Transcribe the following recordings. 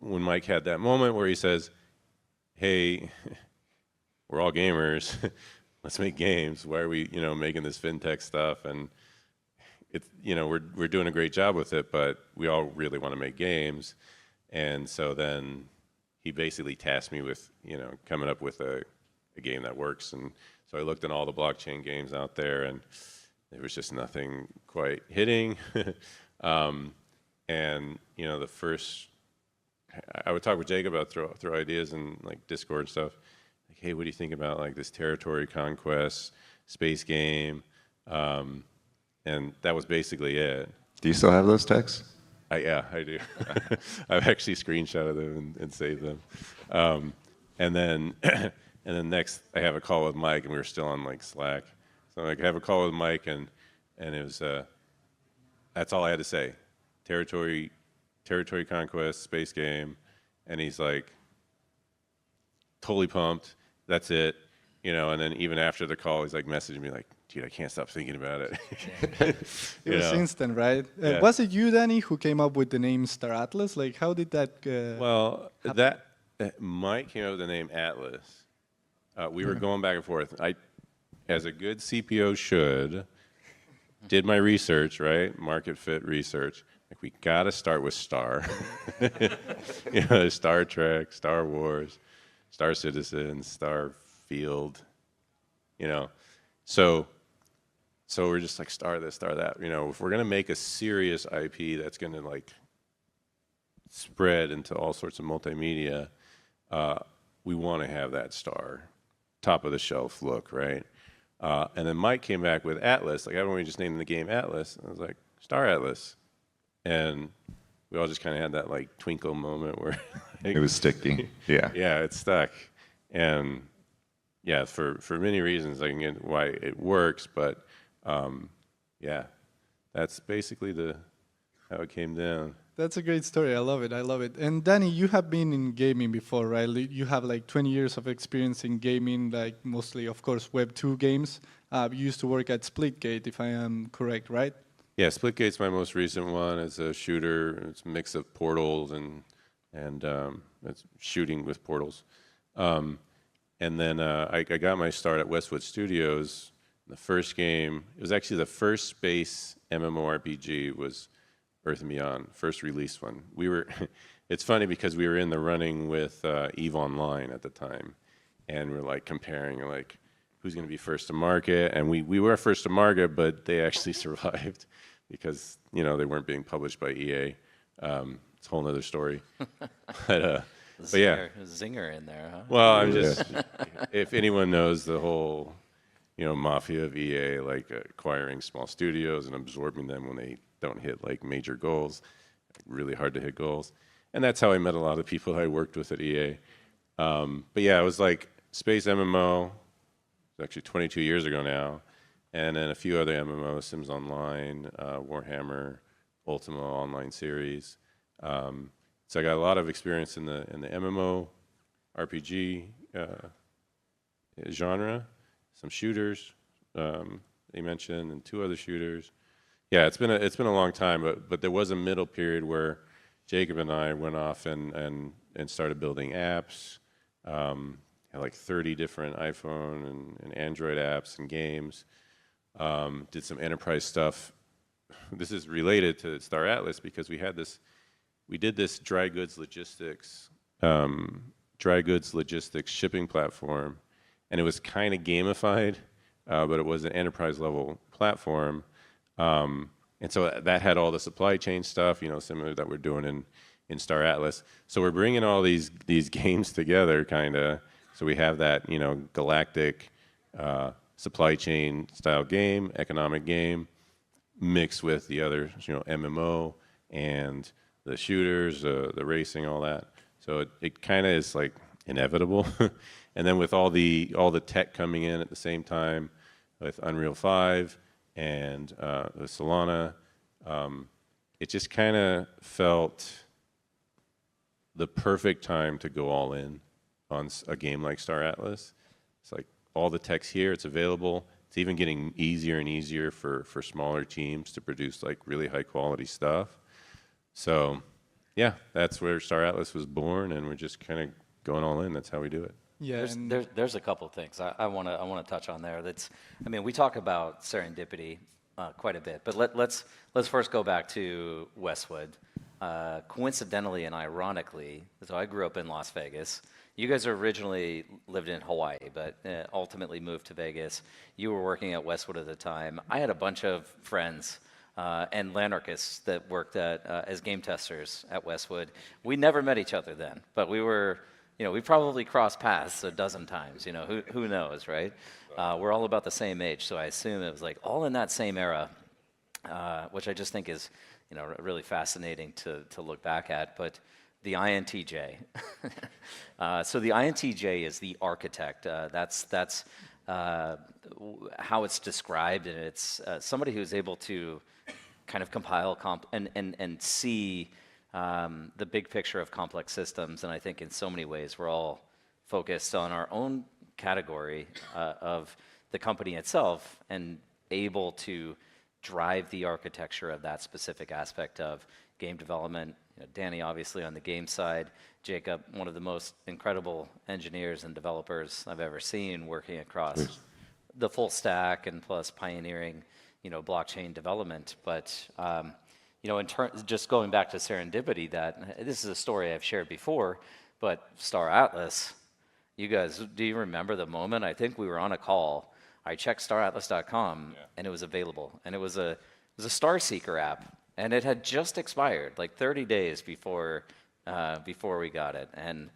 when Mike had that moment where he says, "Hey, we're all gamers. Let's make games. Why are we, making this fintech stuff?" And it's, we're doing a great job with it, but we all really want to make games. And so then he basically tasked me with, coming up with a game that works. And so I looked at all the blockchain games out there, and there was just nothing quite hitting. And the first, I would talk with Jacob about throw ideas in like Discord and stuff. Like, hey, what do you think about like this territory conquest space game? And that was basically it. Do you still have those texts? Yeah, I do. I've actually screenshotted them and saved them. And then and then next I have a call with Mike, and we were still on like Slack. So I have a call with Mike, and it was that's all I had to say. Territory conquest, space game, and he's like totally pumped. That's it, And then even after the call, he's like messaging me like, "Dude, I can't stop thinking about it." It was instant, right? Yeah. Was it you, Danny, who came up with the name Star Atlas? Like, how did that? Well, that Mike came up with the name Atlas. We were going back and forth. I, as a good CPO should, did my research, right? Market fit research. Like, we got to start with Star. Star Trek, Star Wars, Star Citizen, Star Field. So we're just like star this, star that. If we're gonna make a serious IP that's gonna like spread into all sorts of multimedia, we want to have that star, top of the shelf look, right? And then Mike came back with Atlas. Like, everyone just named the game Atlas. And I was like, Star Atlas. And we all just kind of had that like twinkle moment where like, It was sticky. Yeah. yeah, it stuck. And yeah, for many reasons, I can get why it works, but yeah, that's basically how it came down. That's a great story. I love it. I love it. And Danny, you have been in gaming before, right? You have like 20 years of experience in gaming, like mostly, of course, Web 2 games. You used to work at Splitgate, if I am correct, right? Yeah, Splitgate's my most recent one. It's a shooter. It's a mix of portals and it's shooting with portals. And then I got my start at Westwood Studios. The first game, it was actually the first space MMORPG was Earth and Beyond, first released one. It's funny because we were in the running with EVE Online at the time, and we're like comparing like who's going to be first to market, and we were first to market, but they actually survived because they weren't being published by EA. It's a whole other story. But yeah, zinger in there, huh? well, I'm just if anyone knows the whole mafia of EA, like acquiring small studios and absorbing them when they don't hit like major goals, really hard to hit goals. And that's how I met a lot of people I worked with at EA. But yeah, it was like Space MMO, actually 22 years ago now, and then a few other MMOs, Sims Online, Warhammer, Ultima Online series. So I got a lot of experience in the MMO RPG genre, some shooters they mentioned, and 2 other shooters. Yeah, it's been a long time, but there was a middle period where Jacob and I went off and started building apps. Had like 30 different iPhone and Android apps and games. Did some enterprise stuff. This is related to Star Atlas because we did this dry goods logistics shipping platform, and it was kind of gamified, but it was an enterprise level platform. And so that had all the supply chain stuff, similar that we're doing in Star Atlas. So we're bringing all these games together, kind of. So we have that, galactic supply chain style game, economic game, mixed with the other, MMO and the shooters, the racing, all that. So it kind of is like inevitable. And then with all the tech coming in at the same time, with Unreal 5 and the Solana, it just kind of felt the perfect time to go all in on a game like Star Atlas. It's like all the tech's here, it's available. It's even getting easier and easier for smaller teams to produce like really high quality stuff. So yeah, that's where Star Atlas was born, and we're just kind of going all in. That's how we do it. Yeah, and There's a couple of things I want to touch on there. I mean, we talk about serendipity quite a bit, but let's first go back to Westwood. Coincidentally and ironically, so I grew up in Las Vegas. You guys originally lived in Hawaii, but ultimately moved to Vegas. You were working at Westwood at the time. I had a bunch of friends and lanarchists that worked as game testers at Westwood. We never met each other then, but we were, we probably crossed paths a dozen times. Who knows, right? We're all about the same age, so I assume it was like all in that same era, which I just think is, really fascinating to look back at. But the INTJ. So the INTJ is the architect. That's how it's described, and it's somebody who's able to kind of compile and see the big picture of complex systems. And I think in so many ways we're all focused on our own category of the company itself and able to drive the architecture of that specific aspect of game development. Danny, obviously, on the game side. Jacob, one of the most incredible engineers and developers I've ever seen, working across the full stack and plus pioneering, blockchain development. But, just going back to Serendipity, this is a story I've shared before, but Star Atlas, you guys, do you remember the moment? I think we were on a call. I checked staratlas.com, and it was available. And it was a Star Seeker app. And it had just expired, like 30 days before we got it, and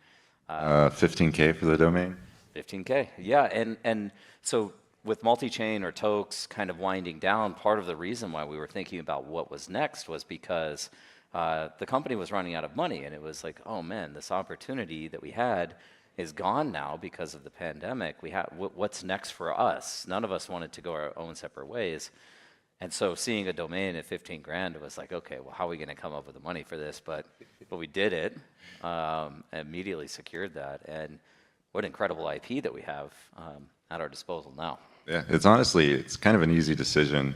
15K for the domain. 15K, yeah, and so with multi-chain or Tokes kind of winding down, part of the reason why we were thinking about what was next was because the company was running out of money, and it was like, oh man, this opportunity that we had is gone now because of the pandemic. What's next for us? None of us wanted to go our own separate ways. And so seeing a domain at 15 grand, it was like, okay, well, how are we going to come up with the money for this? But we did it, immediately secured that. And what incredible IP that we have at our disposal now. Yeah, it's kind of an easy decision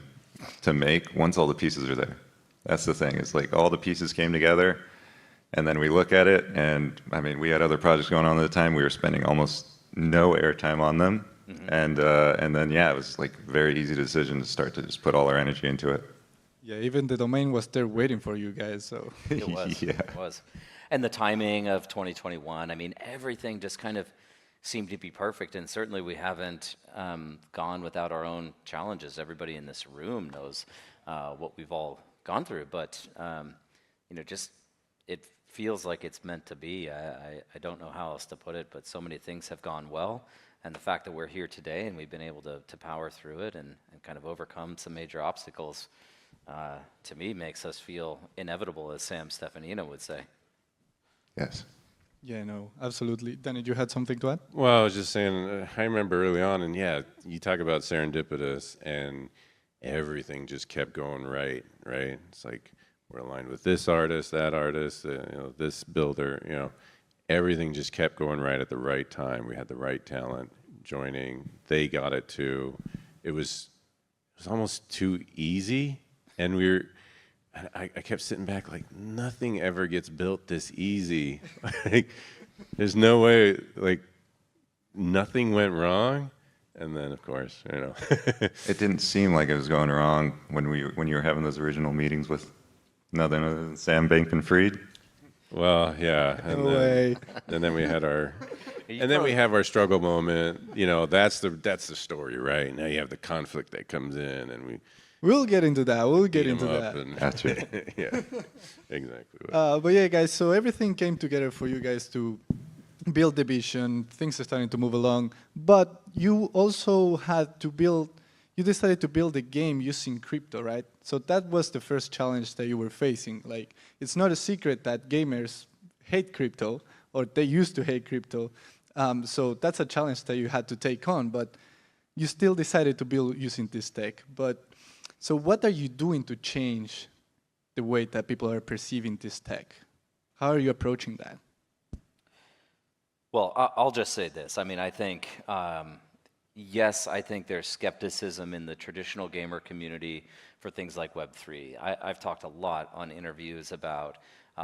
to make once all the pieces are there. That's the thing. It's like all the pieces came together, and then we look at it, and I mean, we had other projects going on at the time. We were spending almost no airtime on them. And then, yeah, it was like a very easy decision to start to just put all our energy into it. yeah, even the domain was there waiting for you guys. So It was. Yeah. It was. And the timing of 2021, I mean, everything just kind of seemed to be perfect. And certainly we haven't gone without our own challenges. Everybody in this room knows what we've all gone through. But, just it feels like it's meant to be. I don't know how else to put it, but so many things have gone well. And the fact that we're here today and we've been able to power through it and kind of overcome some major obstacles, to me, makes us feel inevitable, as Sam Stefanino would say. Yes. yeah, no, absolutely. Danny, you had something to add? Well, I was just saying, I remember early on, and yeah, you talk about serendipitous, and everything just kept going right? It's like we're aligned with this artist, that artist, this builder, everything just kept going right at the right time. We had the right talent joining. They got it too. It was almost too easy, and I kept sitting back like nothing ever gets built this easy. Like, there's no way. Like, nothing went wrong, and then of course, It didn't seem like it was going wrong when you were having those original meetings with nothing other than Sam Bankman-Fried. Well, yeah. No way. And then we had we have our struggle moment. That's the story, right? Now you have the conflict that comes in, and we We'll get into that. We'll get beat 'em into up that. and Gotcha. yeah, exactly. But yeah, guys, so everything came together for you guys to build the vision. Things are starting to move along. But you also you decided to build a game using crypto, right? So that was the first challenge that you were facing. Like, it's not a secret that gamers hate crypto, or they used to hate crypto. So that's a challenge that you had to take on, but you still decided to build using this tech. So what are you doing to change the way that people are perceiving this tech? How are you approaching that? Well, I'll just say this. I mean, I think, yes, I think there's skepticism in the traditional gamer community for things like Web3. I've talked a lot on interviews about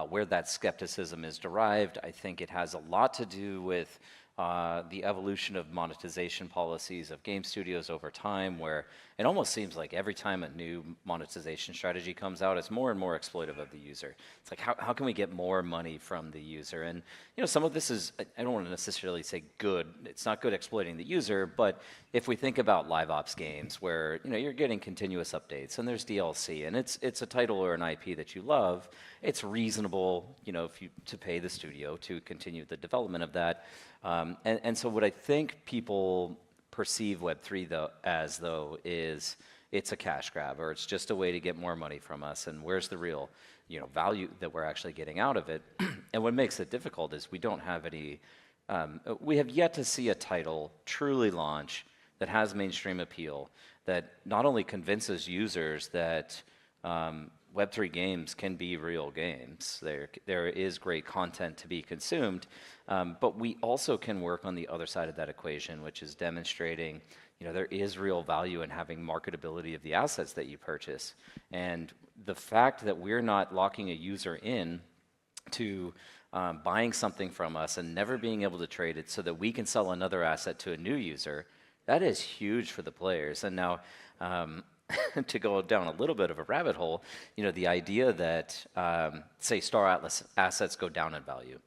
where that skepticism is derived. I think it has a lot to do with the evolution of monetization policies of game studios over time, where it almost seems like every time a new monetization strategy comes out, it's more and more exploitive of the user. It's like, how can we get more money from the user? And some of this is, I don't want to necessarily say good. It's not good exploiting the user, but if we think about live ops games where you're getting continuous updates and there's DLC and it's a title or an IP that you love, it's reasonable, to pay the studio to continue the development of that. And so what I think people perceive Web3 as is it's a cash grab, or it's just a way to get more money from us, and where's the real value that we're actually getting out of it. And what makes it difficult is we don't have any, we have yet to see a title truly launch that has mainstream appeal, that not only convinces users that Web3 games can be real games. There is great content to be consumed, but we also can work on the other side of that equation, which is demonstrating, there is real value in having marketability of the assets that you purchase. And the fact that we're not locking a user in to buying something from us and never being able to trade it so that we can sell another asset to a new user, that is huge for the players. And now, to go down a little bit of a rabbit hole, the idea that, say, Star Atlas assets go down in value,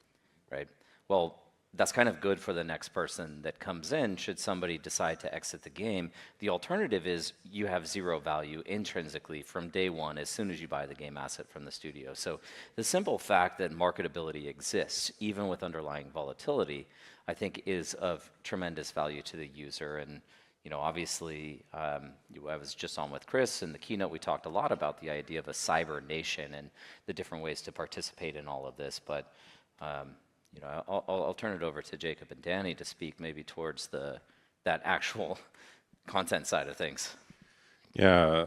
right? Well, that's kind of good for the next person that comes in should somebody decide to exit the game. The alternative is you have zero value intrinsically from day one as soon as you buy the game asset from the studio. So the simple fact that marketability exists, even with underlying volatility, I think is of tremendous value to the user. And obviously, I was just on with Chris in the keynote. We talked a lot about the idea of a cyber nation and the different ways to participate in all of this. But I'll turn it over to Jacob and Danny to speak maybe towards that actual content side of things. Yeah,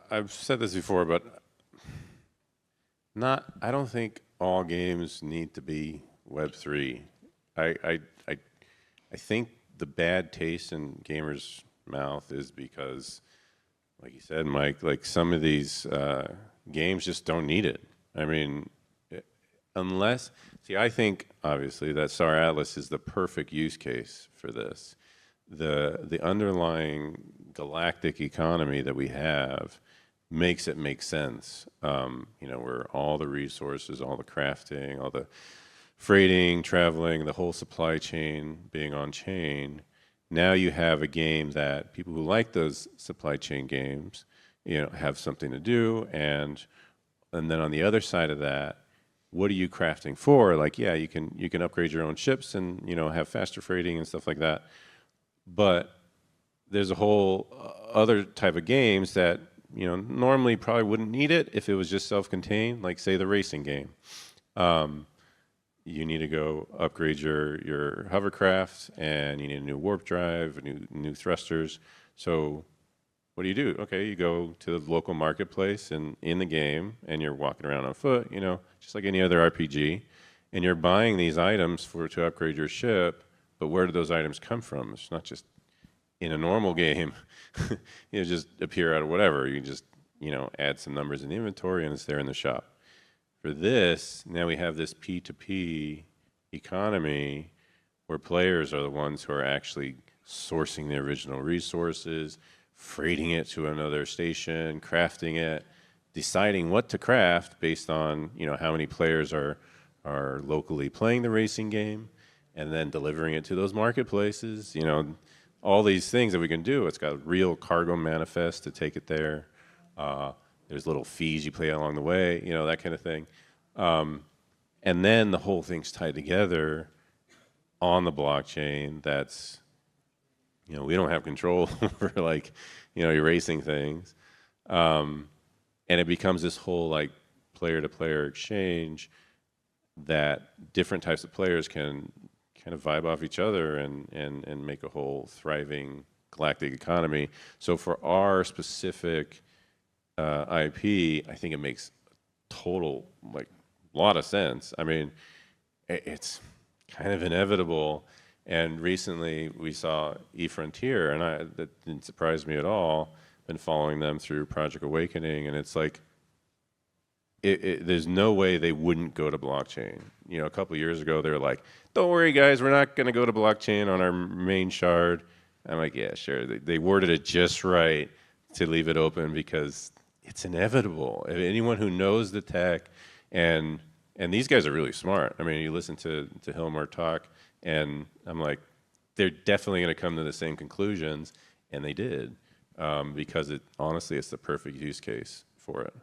I've said this before, but I don't think all games need to be Web3. I think the bad taste in gamers' mouth is because, like you said, Mike, like some of these games just don't need it. I mean, I think obviously that Star Atlas is the perfect use case for this. The underlying galactic economy that we have makes it make sense. Where all the resources, all the crafting, all the freighting, traveling, the whole supply chain being on chain. Now you have a game that people who like those supply chain games, have something to do, and then on the other side of that, what are you crafting for? Like, yeah, you can upgrade your own ships and have faster freighting and stuff like that, but there's a whole other type of games that normally probably wouldn't need it if it was just self-contained, like say the racing game. You need to go upgrade your hovercraft, and you need a new warp drive, new thrusters. So what do? Okay, you go to the local marketplace and in the game, and you're walking around on foot, just like any other RPG, and you're buying these items to upgrade your ship. But where do those items come from? It's not just in a normal game, just appear out of whatever. You just add some numbers in the inventory, and it's there in the shop. For this, now we have this P2P economy where players are the ones who are actually sourcing the original resources, freighting it to another station, crafting it, deciding what to craft based on how many players are locally playing the racing game, and then delivering it to those marketplaces. All these things that we can do. It's got real cargo manifest to take it there. There's little fees you pay along the way, that kind of thing. And then the whole thing's tied together on the blockchain. That's, we don't have control over erasing things. And it becomes this whole player-to-player exchange that different types of players can kind of vibe off each other and make a whole thriving galactic economy. So for our specific IP, I think it makes total lot of sense. I mean, it's kind of inevitable. And recently we saw eFrontier, and that didn't surprise me at all. Been following them through Project Awakening, and it's like there's no way they wouldn't go to blockchain. You know, a couple of years ago, they were like, "Don't worry, guys, we're not going to go to blockchain on our main shard." I'm like, "Yeah, sure." They worded it just right to leave it open because it's inevitable. If anyone who knows the tech, and these guys are really smart. I mean, you listen to Hilmar talk, and I'm like, they're definitely going to come to the same conclusions, and they did, because honestly, it's the perfect use case for it.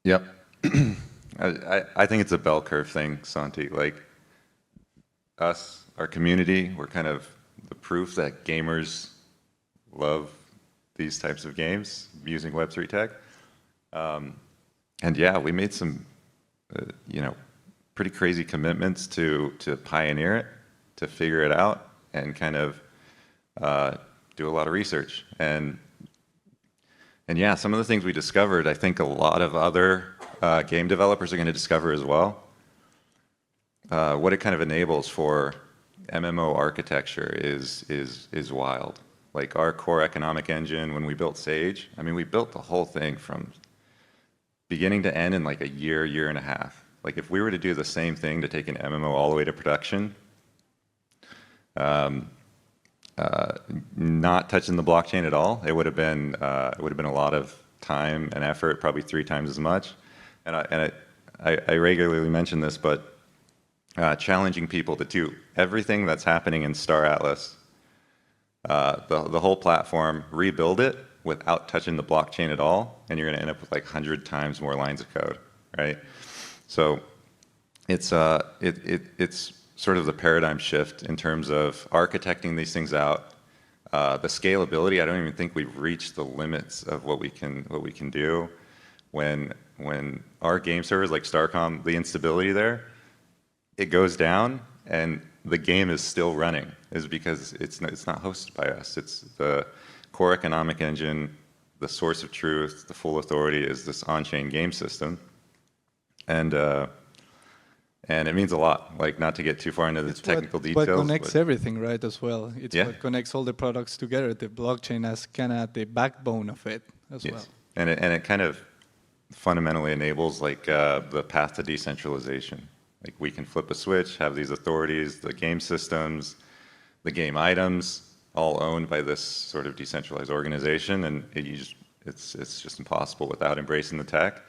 Yep. I think it's a bell curve thing, Santi. Like us, our community, we're kind of the proof that gamers love these types of games using Web3 tech. And yeah, we made some, pretty crazy commitments to pioneer it, to figure it out, and kind of do a lot of research. And yeah, some of the things we discovered, I think a lot of other game developers are going to discover as well. What it kind of enables for MMO architecture is wild. Like our core economic engine, when we built Sage, I mean, we built the whole thing from beginning to end in like a year and a half. Like if we were to do the same thing to take an MMO all the way to production, not touching the blockchain at all, it would have been a lot of time and effort, probably 3 times as much. And I regularly mention this, but challenging people to do everything that's happening in Star Atlas, the whole platform, rebuild it without touching the blockchain at all, and you're going to end up with like 100 times more lines of code, right? So it's sort of the paradigm shift in terms of architecting these things out. The scalability, I don't even think we've reached the limits of what we can do. When our game servers like Starcom, the instability there, it goes down and the game is still running, is because it's not hosted by us. It's the core economic engine, the source of truth, the full authority is this on-chain game system. And it means a lot, like not to get too far into the technical details. What connects everything, right, as well. It's Yeah. what connects all the products together. The blockchain as kind of the backbone of it as well. And it kind of fundamentally enables like the path to decentralization. Like we can flip a switch, have these authorities, the game systems, the game items, all owned by this sort of decentralized organization, and it's just impossible without embracing the tech.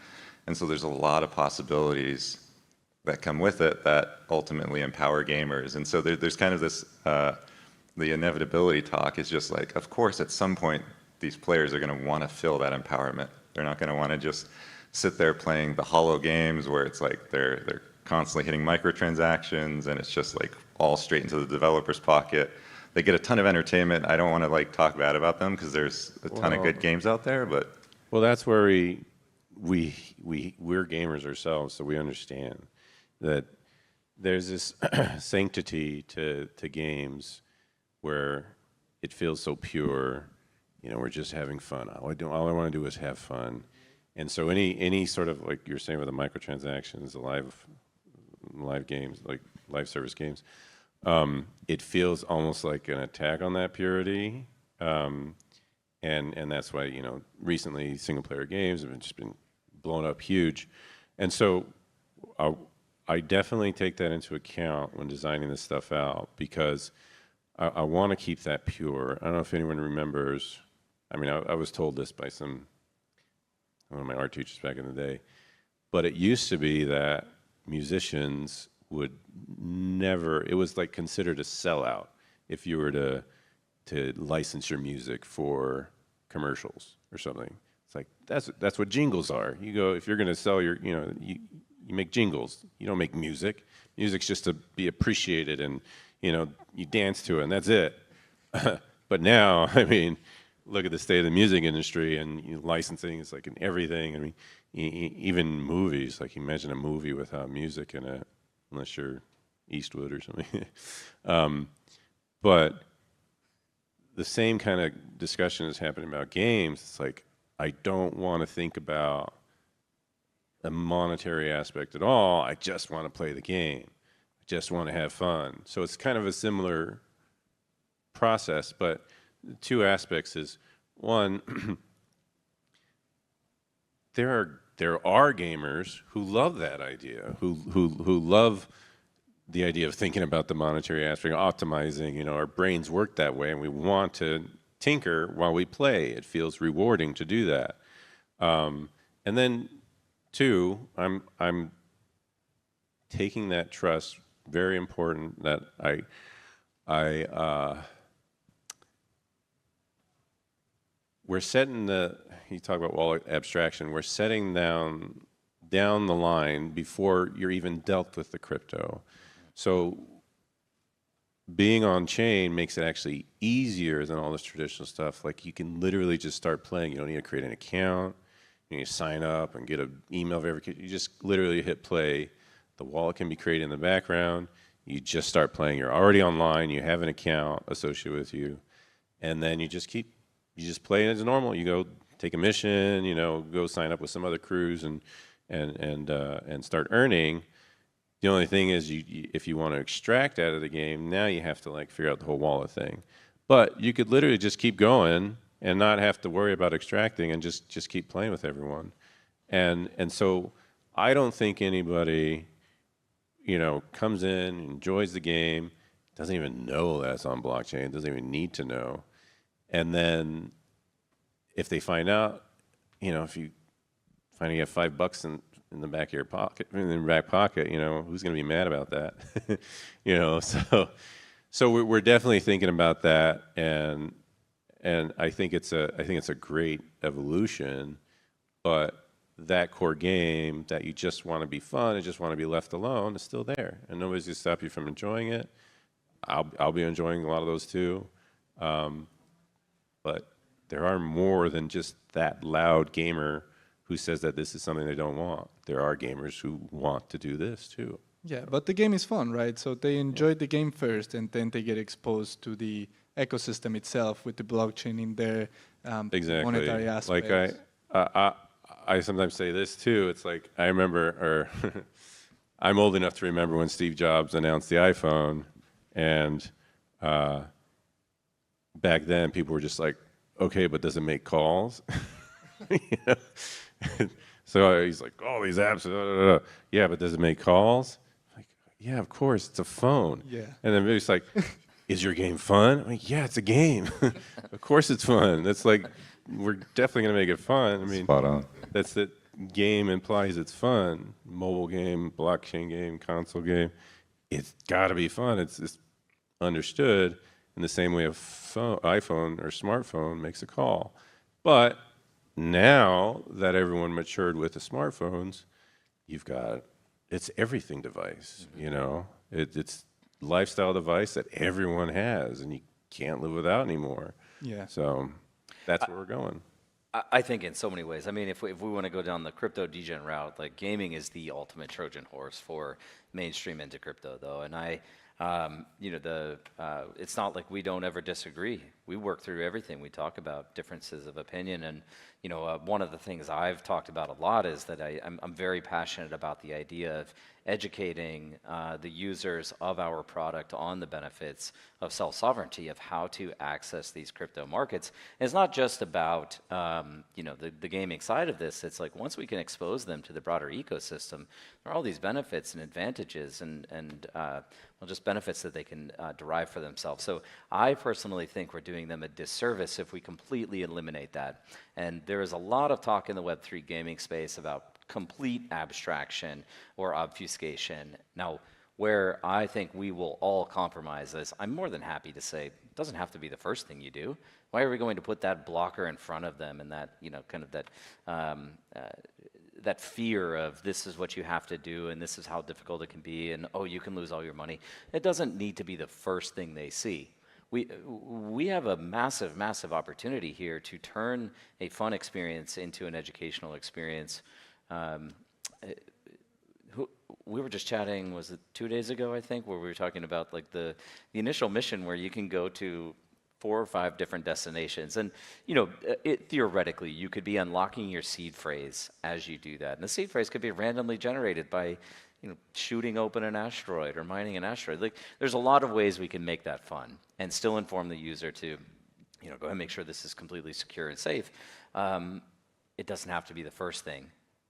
And so there's a lot of possibilities that come with it that ultimately empower gamers. And so there's kind of this, the inevitability talk is just like, of course, at some point, these players are going to want to feel that empowerment. They're not going to want to just sit there playing the hollow games where it's like they're constantly hitting microtransactions and it's just like all straight into the developer's pocket. They get a ton of entertainment. I don't want to like talk bad about them because there's a ton of good games out there, but well, that's where we're gamers ourselves, so we understand that there's this sanctity to games where it feels so pure. You know, we're just having fun. All I want to do is have fun. And so any sort of, like you're saying with the microtransactions, the live games, like live service games, it feels almost like an attack on that purity. And that's why, you know, recently single player games have just been blown up huge. And so I definitely take that into account when designing this stuff out, because I want to keep that pure. I don't know if anyone remembers, I mean, I was told this by one of my art teachers back in the day, but it used to be that musicians would never, it was like considered a sellout if you were to license your music for commercials or something. It's like, that's what jingles are. You go, if you're going to sell your, you know, you make jingles. You don't make music. Music's just to be appreciated and, you know, you dance to it and that's it. But now, I mean, look at the state of the music industry and licensing is like in everything. I mean, even movies, like imagine a movie without music in it, unless you're Eastwood or something. But the same kind of discussion is happening about games. It's like, I don't want to think about a monetary aspect at all. I just want to play the game. I just want to have fun. So it's kind of a similar process, but two aspects is, one, there are there are gamers who love that idea, who love the idea of thinking about the monetary aspect, optimizing. You know, our brains work that way, and we want to tinker while we play. It feels rewarding to do that. And then, two, I'm taking that trust. Very important that we're setting you talk about wallet abstraction, we're setting down the line before you're even dealt with the crypto. So being on chain makes it actually easier than all this traditional stuff. Like you can literally just start playing. You don't need to create an account. You need to sign up and get an email verification. You just literally hit play. The wallet can be created in the background. You just start playing. You're already online. You have an account associated with you. And then you just play as normal. You go take a mission, you know, go sign up with some other crews and start earning. The only thing is, if you want to extract out of the game, now you have to like figure out the whole wallet thing. But you could literally just keep going and not have to worry about extracting and just keep playing with everyone. And so I don't think anybody, you know, comes in, enjoys the game, doesn't even know that's on blockchain, doesn't even need to know. And then if they find out, you know, if you find you have $5 in the back of your pocket, in your back pocket, you know, who's going to be mad about that? You know, so we're definitely thinking about that, and I think it's a great evolution, but that core game that you just want to be fun and just want to be left alone is still there, and nobody's going to stop you from enjoying it. I'll be enjoying a lot of those too, but there are more than just that loud gamer who says that this is something they don't want. There are gamers who want to do this too. Yeah, but the game is fun, right? So they enjoy the game first, and then they get exposed to the ecosystem itself with the blockchain in their Exactly. monetary aspects. Like I sometimes say this too. It's like I remember, or I'm old enough to remember when Steve Jobs announced the iPhone, and back then people were just like, okay, but does it make calls? You know? So he's like, oh, these apps, yeah, but does it make calls? Like, yeah, of course, it's a phone. Yeah. And then it's like, is your game fun? I'm like, yeah, it's a game. Of course it's fun. That's like, we're definitely gonna make it fun. I mean, Spot on. that's the game implies it's fun. Mobile game, blockchain game, console game. It's got to be fun. It's understood in the same way a iPhone or smartphone makes a call. But now that everyone matured with the smartphones, you've got it's everything device. You know, it's lifestyle device that everyone has, and you can't live without anymore. Yeah. So that's where we're going. I think in so many ways. I mean, if we want to go down the crypto degen route, like gaming is the ultimate Trojan horse for mainstream into crypto, though. And you know, it's not like we don't ever disagree. We work through everything. We talk about differences of opinion, and you know, one of the things I've talked about a lot is that I'm very passionate about the idea of educating the users of our product on the benefits of self-sovereignty, of how to access these crypto markets. And it's not just about you know, the gaming side of this. It's like once we can expose them to the broader ecosystem, there are all these benefits and advantages and well, just benefits that they can derive for themselves. So I personally think we're doing them a disservice if we completely eliminate that. And there is a lot of talk in the Web3 gaming space about complete abstraction or obfuscation. Now, where I think we will all compromise is, I'm more than happy to say, it doesn't have to be the first thing you do. Why are we going to put that blocker in front of them and that, you know, kind of that that fear of this is what you have to do and this is how difficult it can be and oh, you can lose all your money. It doesn't need to be the first thing they see. We have a massive, massive opportunity here to turn a fun experience into an educational experience. We were just chatting, was it 2 days ago, I think, where we were talking about like the initial mission where you can go to 4 or 5 different destinations. And, you know, theoretically, you could be unlocking your seed phrase as you do that. And the seed phrase could be randomly generated by, you know, shooting open an asteroid or mining an asteroid. Like, there's a lot of ways we can make that fun and still inform the user to, you know, go ahead and make sure this is completely secure and safe. It doesn't have to be the first thing.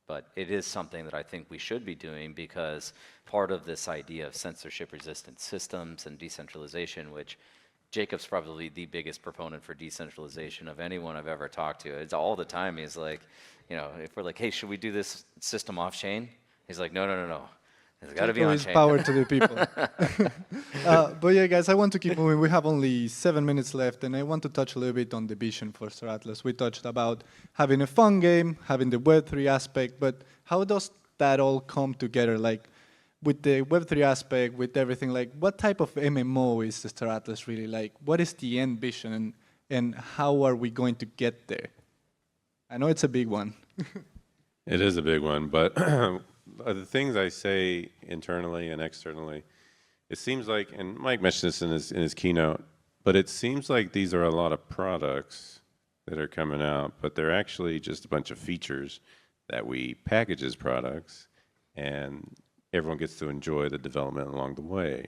But it is something that I think we should be doing because part of this idea of censorship-resistant systems and decentralization, which Jacob's probably the biggest proponent for decentralization of anyone I've ever talked to. It's all the time. He's like, if we're like, hey, should we do this system off-chain? He's like, no. It's got to be Is on-chain. power to the people. But yeah, guys, I want to keep moving. We have only 7 minutes left, and I want to touch a little bit on the vision for Star Atlas. We touched about having a fun game, having the Web3 aspect, but how does that all come together? Like, with the Web3 aspect, with everything, like, what type of MMO is the Star Atlas really like? What is the end vision, and how are we going to get there? I know it's a big one. It is a big one, but the things I say internally and externally, it seems like, and Mike mentioned this in his keynote, but it seems like these are a lot of products that are coming out, but they're actually just a bunch of features that we package as products, and everyone gets to enjoy the development along the way.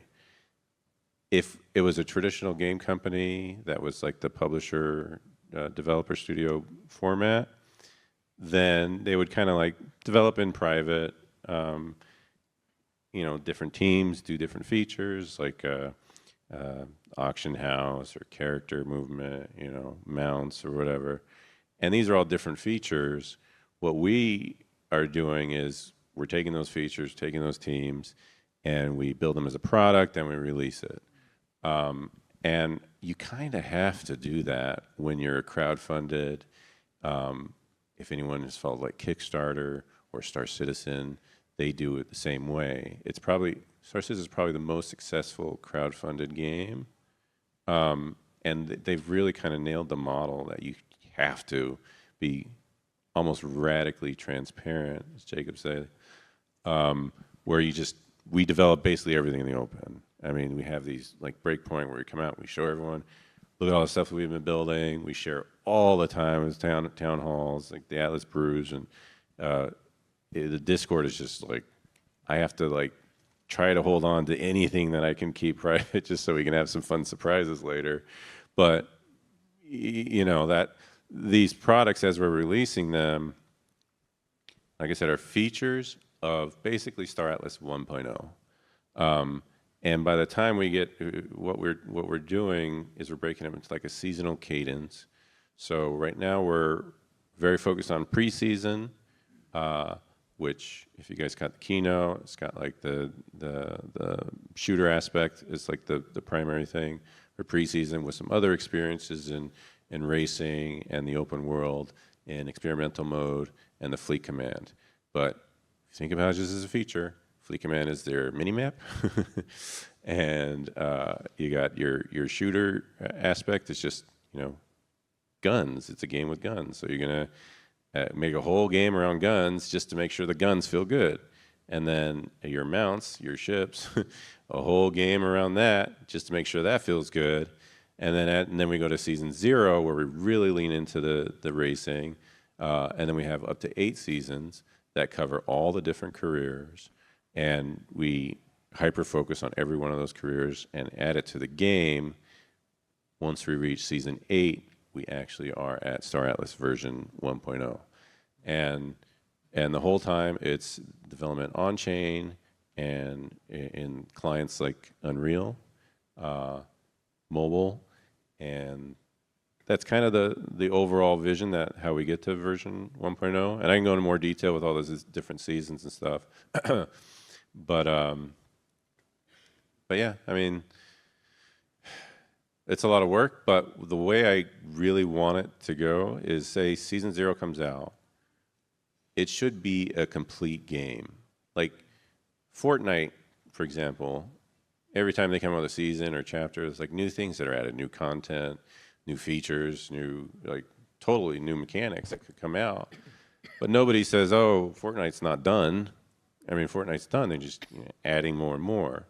If it was a traditional game company that was like the publisher, developer studio format, then they would kind of like develop in private, different teams do different features like auction house or character movement, mounts or whatever. And these are all different features. What we are doing is we're taking those features, taking those teams, and we build them as a product and we release it. And you kind of have to do that when you're crowdfunded. If anyone has followed like Kickstarter or Star Citizen, they do it the same way. Star Citizen is probably the most successful crowdfunded game. And they've really kind of nailed the model that you have to be almost radically transparent, as Jacob said, where we develop basically everything in the open. I mean, we have these like breakpoint where we come out, we show everyone, look at all the stuff that we've been building. We share all the time as town halls, like the Atlas Brews, and the Discord is just like, I have to like try to hold on to anything that I can keep private just so we can have some fun surprises later. But that these products, as we're releasing them, like I said, are features of basically Star Atlas 1.0. And by the time we get what we're doing is we're breaking them into like a seasonal cadence. So right now we're very focused on preseason, which if you guys got the keynote, it's got like the shooter aspect is like the primary thing for preseason, with some other experiences in racing and the open world, in experimental mode and the fleet command. But if you think about it just as a feature, Fleet Command is their mini-map, and you got your shooter aspect. It's just, guns. It's a game with guns. So you're going to make a whole game around guns just to make sure the guns feel good. And then your mounts, your ships, a whole game around that just to make sure that feels good. And then we go to Season 0 where we really lean into the racing. And then we have up to 8 seasons that cover all the different careers. And we hyper-focus on every one of those careers and add it to the game. Once we reach Season 8, we actually are at Star Atlas version 1.0. And the whole time, it's development on-chain and in clients like Unreal, mobile, and that's kind of the overall vision, that how we get to version 1.0. And I can go into more detail with all those different seasons and stuff. But yeah, I mean, it's a lot of work, but the way I really want it to go is, say Season 0 comes out, it should be a complete game. Like Fortnite, for example, every time they come out with a season or chapter, there's like new things that are added, new content, new features, totally new mechanics that could come out. But nobody says, oh, Fortnite's not done. I mean, Fortnite's done. They're just adding more and more.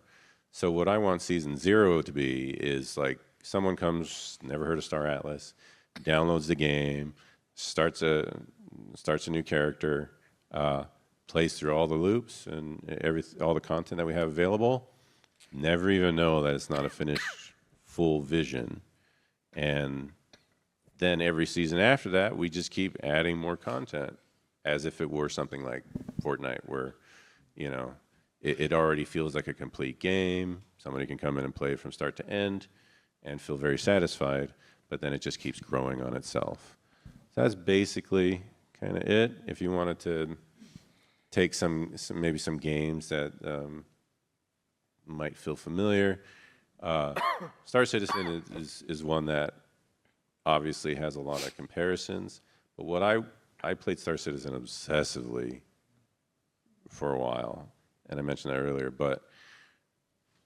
So what I want Season 0 to be is like someone comes, never heard of Star Atlas, downloads the game, starts a new character, plays through all the loops and all the content that we have available, never even know that it's not a finished full vision. And then every season after that, we just keep adding more content. as if it were something like Fortnite, where, you know, it already feels like a complete game. Somebody can come in and play it from start to end and feel very satisfied, but then it just keeps growing on itself. So that's basically kind of it. If you wanted to take maybe some games that might feel familiar, Star Citizen is one that obviously has a lot of comparisons. But what I played Star Citizen obsessively for a while, and I mentioned that earlier, but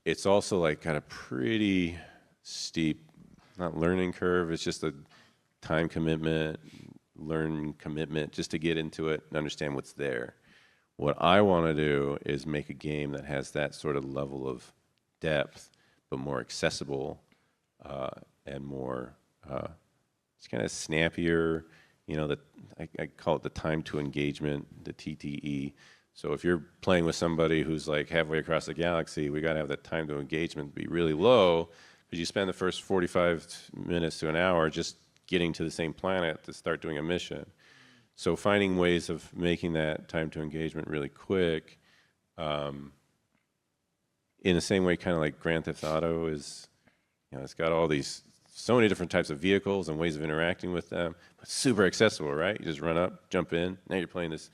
it's also like got a pretty steep, not learning curve, it's just a time commitment, learn commitment just to get into it and understand what's there. What I want to do is make a game that has that sort of level of depth, but more accessible and more, it's kind of snappier, you know, I call it the time to engagement, the TTE. So if you're playing with somebody who's like halfway across the galaxy, we got to have that time to engagement be really low, because you spend the first 45 minutes to an hour just getting to the same planet to start doing a mission. So finding ways of making that time to engagement really quick, in the same way kind of like Grand Theft Auto is, you know, it's got all these, so many different types of vehicles and ways of interacting with them, but super accessible, right? You just run up, jump in, now you're playing this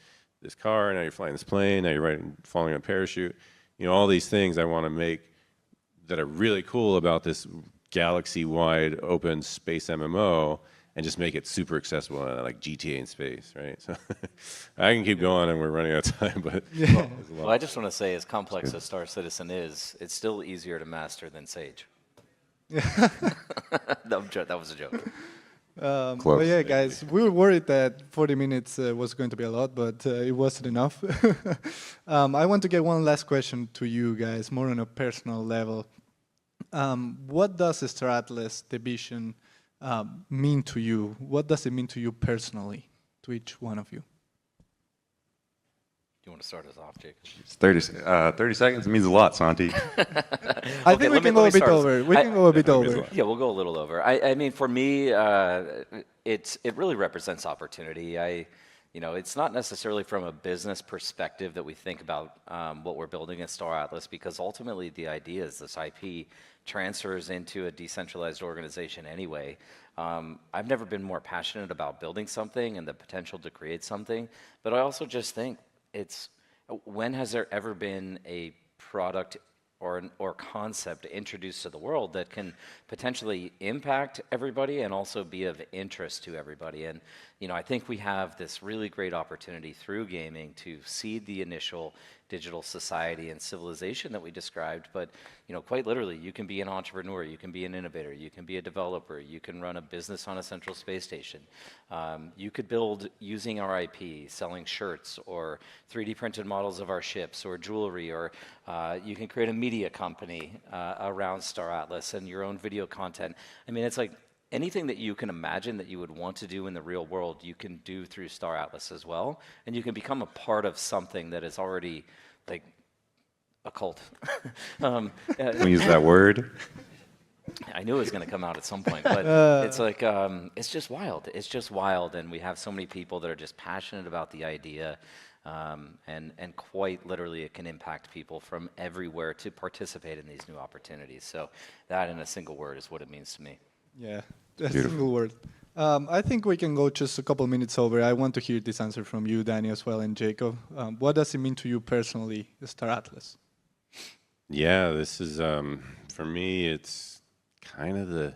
car, now you're flying this plane, now you're falling a parachute. You know, all these things I want to make that are really cool about this galaxy-wide open space MMO, and just make it super accessible, like GTA in space, right? So I can keep going, and we're running out of time, but Well, I just want to say, as complex as Star Citizen is, it's still easier to master than Sage. That was a joke. But yeah, guys, we were worried that 40 minutes was going to be a lot, but it wasn't enough. I want to get one last question to you guys, more on a personal level. What does Star Atlas, the vision, mean to you? What does it mean to you personally, to each one of you? You want to start us off, Jacob? It's 30 seconds means a lot, Santi. I think we can go a bit over. We can go a bit over. Yeah, we'll go a little over. I mean, for me, it really represents opportunity. You know, it's not necessarily from a business perspective that we think about what we're building at Star Atlas, because ultimately the idea is this IP transfers into a decentralized organization anyway. I've never been more passionate about building something and the potential to create something, but I also just think when has there ever been a product or concept introduced to the world that can potentially impact everybody and also be of interest to everybody? And you know, I think we have this really great opportunity through gaming to seed the initial digital society and civilization that we described. But you know, quite literally, you can be an entrepreneur, you can be an innovator, you can be a developer, you can run a business on a central space station. You could build using our IP, selling shirts or 3D printed models of our ships or jewelry, or you can create a media company around Star Atlas and your own video content. I mean, it's like anything that you can imagine that you would want to do in the real world, you can do through Star Atlas as well. And you can become a part of something that is already like a cult. We use that word. I knew it was going to come out at some point, but it's like, it's just wild. It's just wild. And we have so many people that are just passionate about the idea. And quite literally, it can impact people from everywhere to participate in these new opportunities. So that in a single word is what it means to me. Yeah, a single word. I think we can go just a couple minutes over. I want to hear this answer from you, Danny, as well, and Jacob. What does it mean to you personally, Star Atlas? Yeah, this is, for me, it's kind of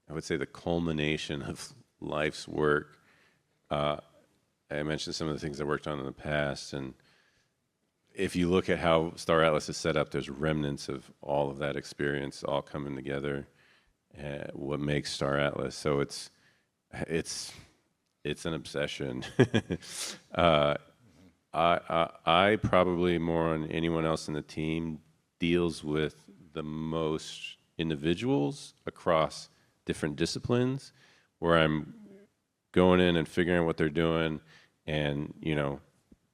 I would say the culmination of life's work. I mentioned some of the things I worked on in the past, and if you look at how Star Atlas is set up, there's remnants of all of that experience all coming together. What makes Star Atlas? So it's an obsession. I probably more than anyone else in the team deals with the most individuals across different disciplines, where I'm going in and figuring out what they're doing, and you know,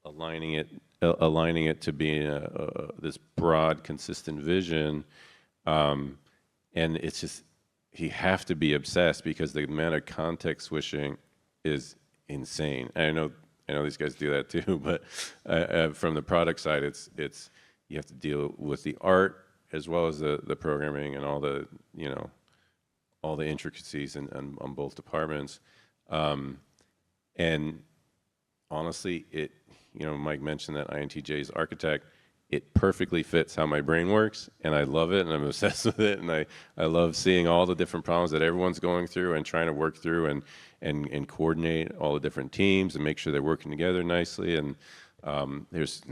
aligning it to be this broad, consistent vision. And it's just, you have to be obsessed because the amount of context switching is insane. I know I know these guys do that too, but from the product side, it's you have to deal with the art as well as the programming and all the, you know, all the intricacies on both departments. And honestly, you know, Mike mentioned that INTJ is architect. It perfectly fits how my brain works, and I love it, and I'm obsessed with it, and I love seeing all the different problems that everyone's going through and trying to work through and coordinate all the different teams and make sure they're working together nicely. And there's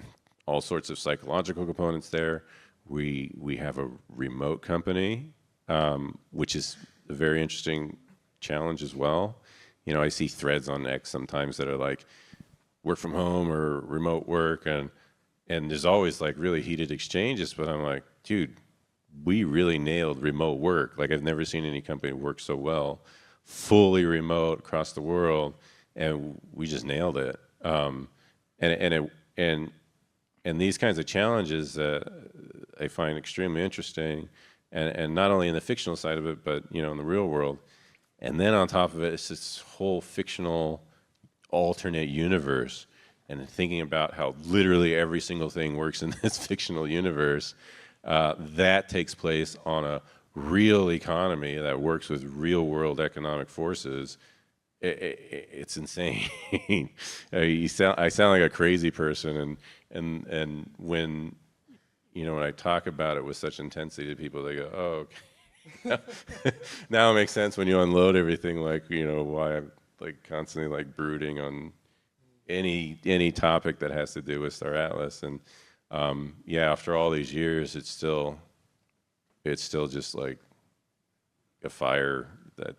all sorts of psychological components there. We have a remote company, which is a very interesting challenge as well. You know, I see threads on X sometimes that are like work from home or remote work, and there's always like really heated exchanges, but I'm like, dude, we really nailed remote work. Like I've never seen any company work so well, fully remote across the world, and we just nailed it. And these kinds of challenges I find extremely interesting, and not only in the fictional side of it, but you know, in the real world. And then on top of it, it's this whole fictional alternate universe, and thinking about how literally every single thing works in this fictional universe, that takes place on a real economy that works with real world economic forces. It's insane. I sound like a crazy person, and when, you know, when I talk about it with such intensity to people, they go, "Oh, okay." Now it makes sense when you unload everything, like, you know, why I'm like constantly like brooding on any topic that has to do with Star Atlas. And yeah, after all these years, it's still just like a fire that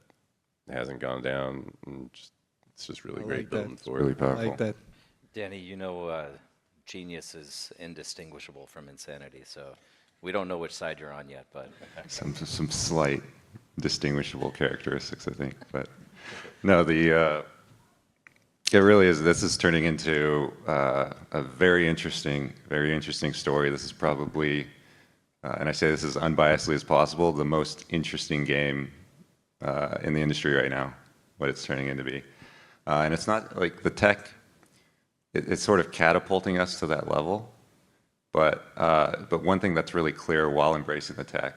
hasn't gone down, and it's just really great building forward. Really powerful. I like that. Danny, you know, genius is indistinguishable from insanity, so we don't know which side you're on yet, but Some slight distinguishable characteristics, I think. But no, it really is. This is turning into a very interesting story. This is probably, and I say this as unbiasedly as possible, the most interesting game in the industry right now, what it's turning into be. And it's not like the tech, it's sort of catapulting us to that level. But one thing that's really clear while embracing the tech,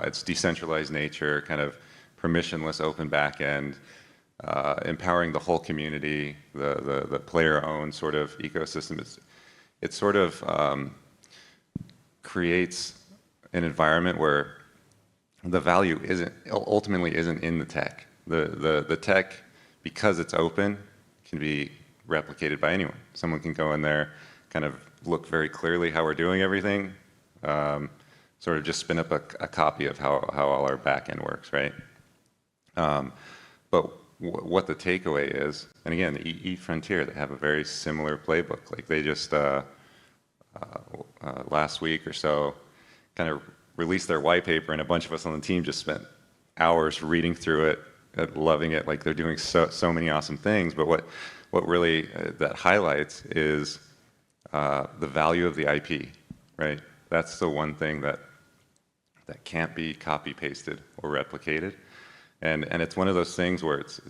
its decentralized nature, kind of permissionless open backend, empowering the whole community, the player-owned sort of ecosystem. It sort of creates an environment where the value ultimately isn't in the tech. The tech, because it's open, can be replicated by anyone. Someone can go in there, kind of look very clearly how we're doing everything, sort of just spin up a copy of how all our backend works, right? But what the takeaway is, and again, Frontier, they have a very similar playbook. Like they just last week or so, kind of released their white paper, and a bunch of us on the team just spent hours reading through it, loving it. Like they're doing so many awesome things. But what really that highlights is the value of the IP, right? That's the one thing that can't be copy pasted or replicated. And it's one of those things where it's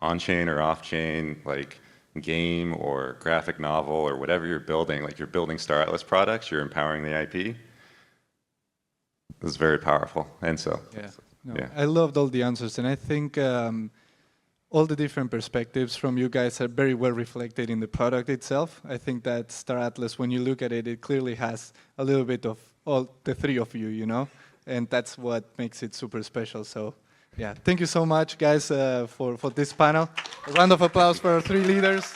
on-chain or off-chain, like game or graphic novel or whatever you're building, like you're building Star Atlas products, you're empowering the IP. It's very powerful. And so, yeah. I loved all the answers, and I think all the different perspectives from you guys are very well reflected in the product itself. I think that Star Atlas, when you look at it, it clearly has a little bit of all the three of you, you know? And that's what makes it super special. So, yeah, thank you so much, guys, for this panel. A round of applause for our three leaders.